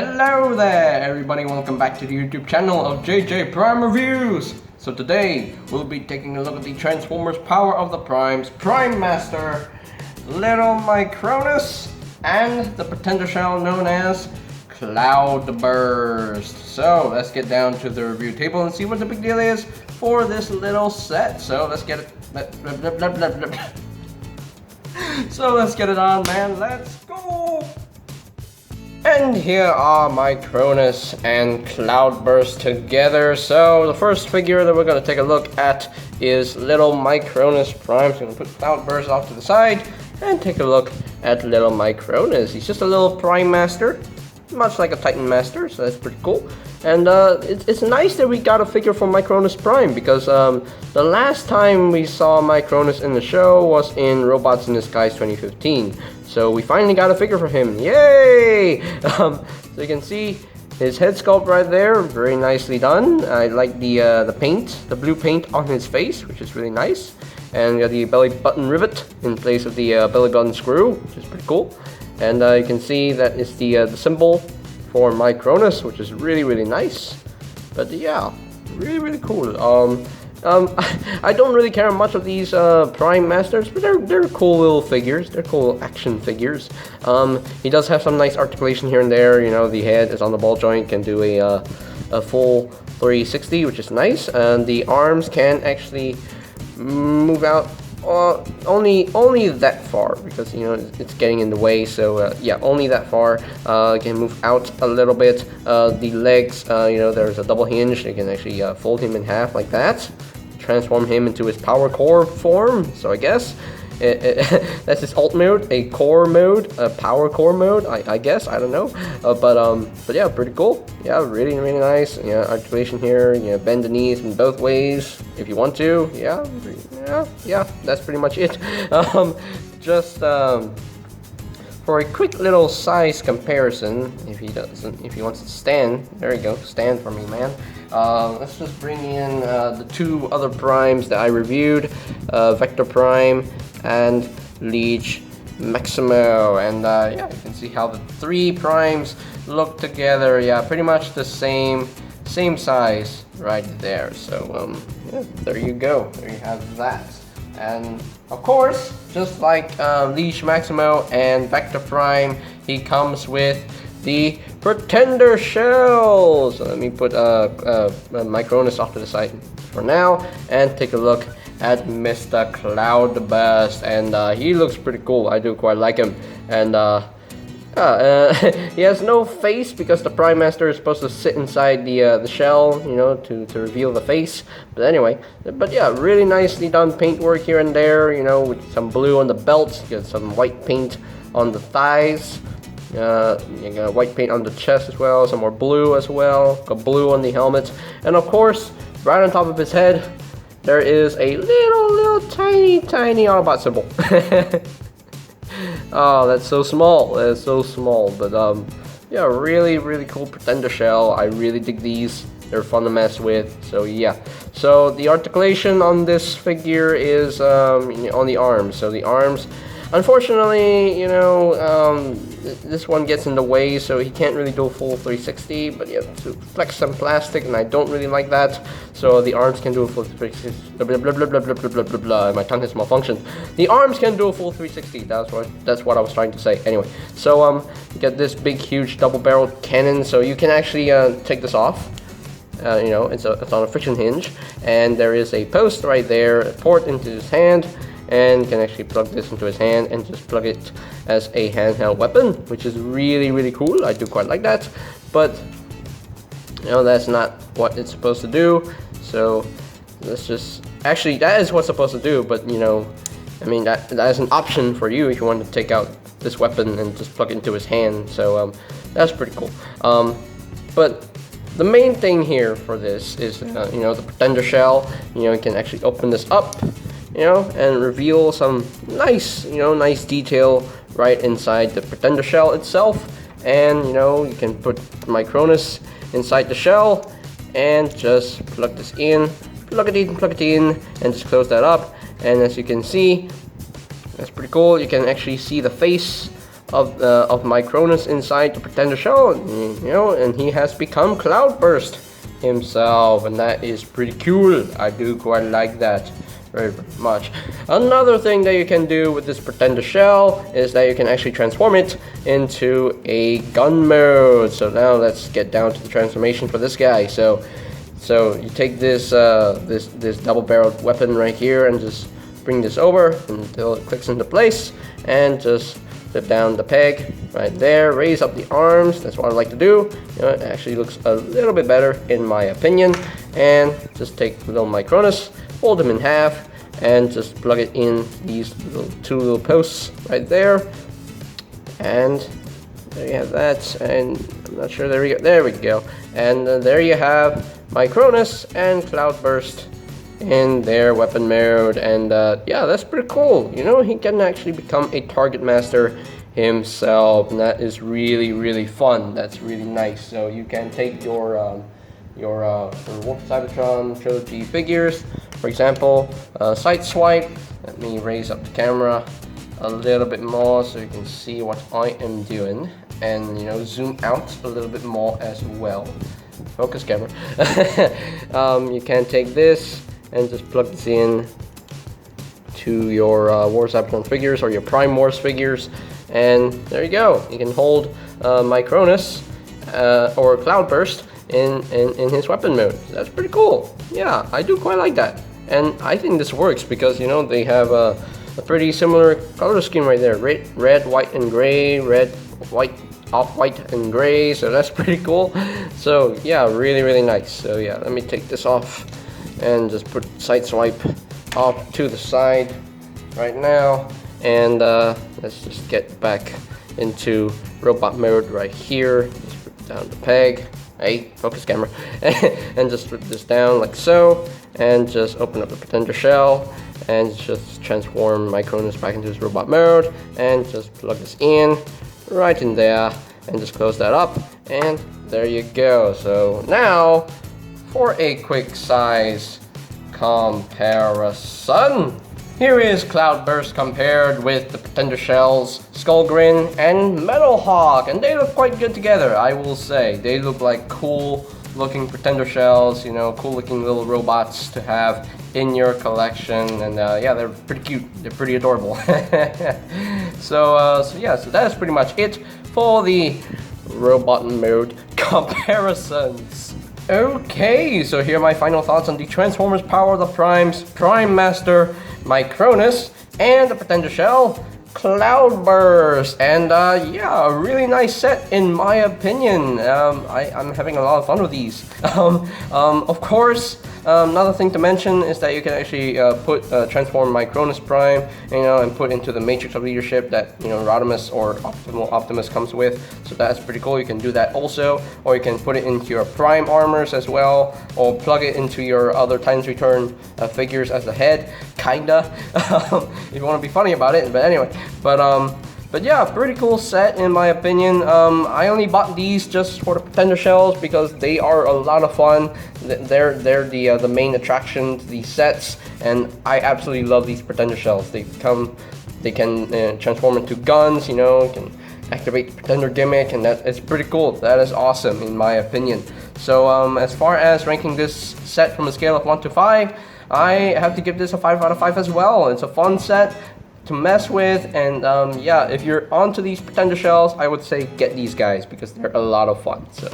Hello there everybody, welcome back to the YouTube channel of JJ Prime Reviews. So today we'll be taking a look at the Transformers Power of the Primes, Prime Master, Little Micronus, and the Pretender Shell known as Cloudburst. So let's get down to the review table and see what the big deal is for this little set. So let's get it. So let's get it on, man. Let's go. And here are Micronus and Cloudburst together. So the first figure that we're going to take a look at is Little Micronus Prime. So I'm going to put Cloudburst off to the side and take a look at Little Micronus. He's just a little Prime Master, much like a Titan Master, so that's pretty cool. And it's nice that we got a figure from Micronus Prime, because the last time we saw Micronus in the show was in Robots in Disguise 2015. So we finally got a figure for him. Yay! So you can see his head sculpt right there, very nicely done. I like the paint, the blue paint on his face, which is really nice. And we got the belly button rivet in place of the belly button screw, which is pretty cool. And you can see that is the symbol for Micronus, which is really nice. But yeah, really cool. I don't really care much of these Prime Masters, but they're cool little figures. They're cool action figures. He does have some nice articulation here and there. You know, the head is on the ball joint, can do a full 360, which is nice. And the arms can actually move out only that far, because you know it's getting in the way. So yeah, only that far. Can move out a little bit. The legs, you know, there's a double hinge. You can actually fold him in half like that, transform him into his power core form. So I guess that's his alt mode, a core mode, a power core mode. I guess, I don't know, but yeah, pretty cool. Yeah, really nice. Yeah, articulation here. You know, bend the knees in both ways if you want to. Yeah, that's pretty much it. Just for a quick little size comparison, if he wants to stand, there you go, stand for me, man. Let's just bring in the two other primes that I reviewed, Vector Prime and Leech Maximo, and yeah, you can see how the three primes look together. Yeah, pretty much the same size right there. So yeah, there you go, there you have that. And of course, just like Leech Maximo and Vector Prime, he comes with the Pretender Shell. So let me put Micronus off to the side for now and take a look at Mr. Cloudburst. And he looks pretty cool. I do quite like him. And he has no face, because the Prime Master is supposed to sit inside the shell, you know, to reveal the face. But anyway, but yeah, really nicely done paintwork here and there, you know, with some blue on the belt. You got some white paint on the thighs. You got white paint on the chest as well, some more blue as well, got blue on the helmet. And of course, right on top of his head, there is a little tiny Autobot symbol. Oh, that's so small. That's so small. But yeah, really cool Pretender Shell. I really dig these. They're fun to mess with. So yeah. So the articulation on this figure is on the arms. So the arms, unfortunately, you know, this one gets in the way, so he can't really do a full 360, but you have to flex some plastic, and I don't really like that. So the arms can do a full 360. My tongue has malfunctioned. The arms can do a full 360. That's what I was trying to say. Anyway, so you get this big, huge double-barreled cannon. So you can actually take this off. You know, it's on a friction hinge, and there is a post right there, a port into his hand. And you can actually plug this into his hand and just plug it as a handheld weapon, which is really cool. I do quite like that, but you know, that's not what it's supposed to do. So let's just, actually that is what's supposed to do, but you know, I mean, that is an option for you if you want to take out this weapon and just plug it into his hand. So that's pretty cool. But the main thing here for this is you know, the Pretender Shell. You know, you can actually open this up, you know, and reveal some nice, you know, nice detail right inside the Pretender Shell itself. And you know, you can put Micronus inside the shell and just plug this in, plug it in, and just close that up. And as you can see, that's pretty cool. You can actually see the face of Micronus inside the Pretender Shell, you know, and he has become Cloudburst himself, and that is pretty cool. I do quite like that very much. Another thing that you can do with this Pretender Shell is that you can actually transform it into a gun mode. So now let's get down to the transformation for this guy. So you take this this double-barreled weapon right here and just bring this over until it clicks into place, and just flip down the peg right there, raise up the arms. That's what I like to do. You know, it actually looks a little bit better in my opinion. And just take little Micronus, fold them in half, and just plug it in these two little posts right there. And there you have that. And I'm not sure, there we go. There we go. And there you have Micronus and Cloudburst in their weapon mode. And yeah, that's pretty cool. You know, he can actually become a target master himself, and that is really fun. That's really nice. So you can take your Wolf Cybertron trilogy figures, for example, side swipe. Let me raise up the camera a little bit more so you can see what I am doing, and you know, zoom out a little bit more as well. Focus camera. You can take this and just plug this in to your War Cybertron figures or your Prime Wars figures, and there you go. You can hold Micronus or Cloudburst in his weapon mode. That's pretty cool. Yeah, I do quite like that, and I think this works because, you know, they have a pretty similar color scheme right there. Red, white, and gray. Red, white, off-white, and gray. So that's pretty cool. So yeah, really nice. So yeah, let me take this off and just put side swipe off to the side right now, and let's just get back into robot mode right here. Just put down the peg. Hey, focus camera. And just put this down like so, and just open up the Pretender Shell and just transform Micronus back into his robot mode, and just plug this in right in there and just close that up, and there you go. So now for a quick size comparison. Here is Cloudburst compared with the Pretender Shells, Skullgrin, and Metal Hawk, and they look quite good together, I will say. They look like cool looking Pretender Shells, you know, cool looking little robots to have in your collection, and yeah, they're pretty cute, they're pretty adorable. So yeah, so that is pretty much it for the robot mode comparisons. Okay, so here are my final thoughts on the Transformers Power of the Primes, Prime Master Micronus, and the Pretender Shell Cloudburst. And yeah, a really nice set in my opinion. I'm having a lot of fun with these. Of course, another thing to mention is that you can actually transform Micronus Prime, you know, and put into the Matrix of Leadership that, you know, Rodimus or Optimus comes with. So that's pretty cool. You can do that also, or you can put it into your Prime armors as well, or plug it into your other Titans Return figures as a head, kinda. If you want to be funny about it, but anyway. But yeah, pretty cool set in my opinion. I only bought these just for the Pretender Shells because they are a lot of fun. They're the main attraction to these sets, and I absolutely love these Pretender Shells. They can transform into guns, you know, can activate the Pretender gimmick, and that is pretty cool. That is awesome in my opinion. So as far as ranking this set from a scale of 1 to 5, I have to give this a 5 out of 5 as well. It's a fun set to mess with, and yeah, if you're onto these Pretender Shells, I would say get these guys because they're a lot of fun. So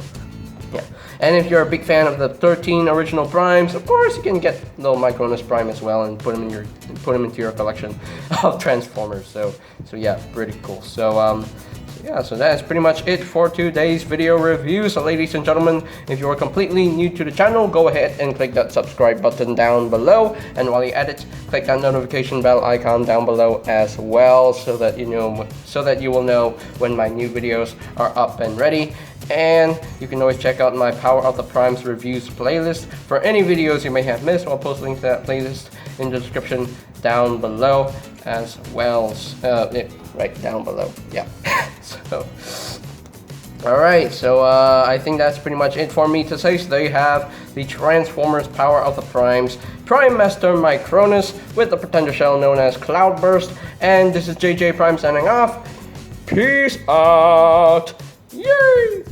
yeah, and if you're a big fan of the 13 original Primes, of course you can get little Micronus Prime as well and put them into your collection of Transformers. So yeah, pretty cool. So yeah, so that is pretty much it for today's video review. So ladies and gentlemen, if you are completely new to the channel, go ahead and click that subscribe button down below, and while you're at it, click that notification bell icon down below as well, so that you will know when my new videos are up and ready. And you can always check out my Power of the Primes reviews playlist for any videos you may have missed. I'll post links to that playlist in the description down below as well. Right down below. Yeah. So, alright, so I think that's pretty much it for me to say. So there you have the Transformers Power of the Primes, Prime Master Micronus with the Pretender Shell known as Cloudburst. And this is JJ Prime signing off. Peace out. Yay!